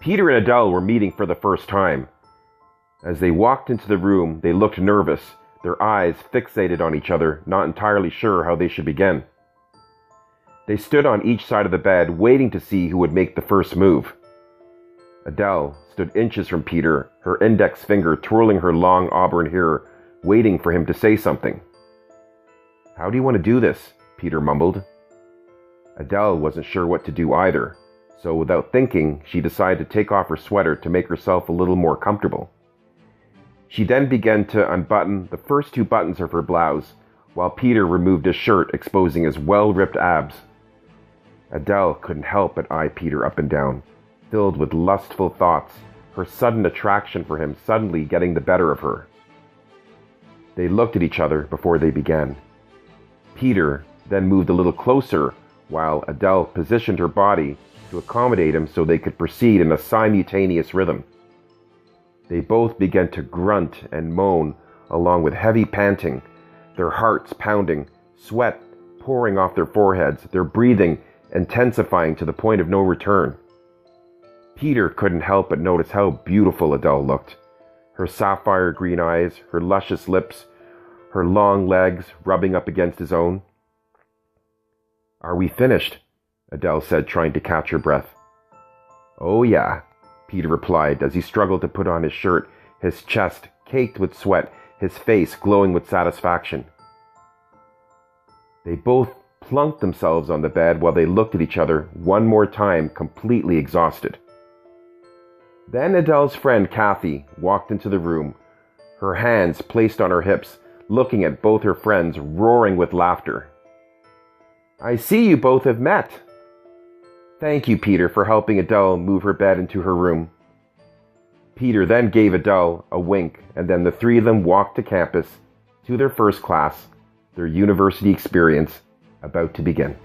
Peter and Adele were meeting for the first time. As they walked into the room, they looked nervous, their eyes fixated on each other, not entirely sure how they should begin. They stood on each side of the bed, waiting to see who would make the first move. Adele stood inches from Peter, her index finger twirling her long auburn hair, waiting for him to say something. "How do you want to do this?" Peter mumbled. Adele wasn't sure what to do either, so without thinking, she decided to take off her sweater to make herself a little more comfortable. She then began to unbutton the first two buttons of her blouse, while Peter removed his shirt, exposing his well-ripped abs. Adele couldn't help but eye Peter up and down, filled with lustful thoughts, her sudden attraction for him suddenly getting the better of her. They looked at each other before they began. Peter then moved a little closer, while Adele positioned her body to accommodate him so they could proceed in a simultaneous rhythm. They both began to grunt and moan, along with heavy panting, their hearts pounding, sweat pouring off their foreheads, their breathing intensifying to the point of no return. Peter couldn't help but notice how beautiful Adele looked. Her sapphire green eyes, her luscious lips, her long legs rubbing up against his own. "Are we finished?" Adele said, trying to catch her breath. "Oh yeah," Peter replied as he struggled to put on his shirt, his chest caked with sweat, his face glowing with satisfaction. They both plunked themselves on the bed while they looked at each other one more time, completely exhausted. Then Adele's friend Kathy walked into the room, her hands placed on her hips, looking at both her friends, roaring with laughter. "I see you both have met." "Thank you, Peter, for helping Adele move her bed into her room." Peter then gave Adele a wink, and then the three of them walked to campus, to their first class, their university experience about to begin.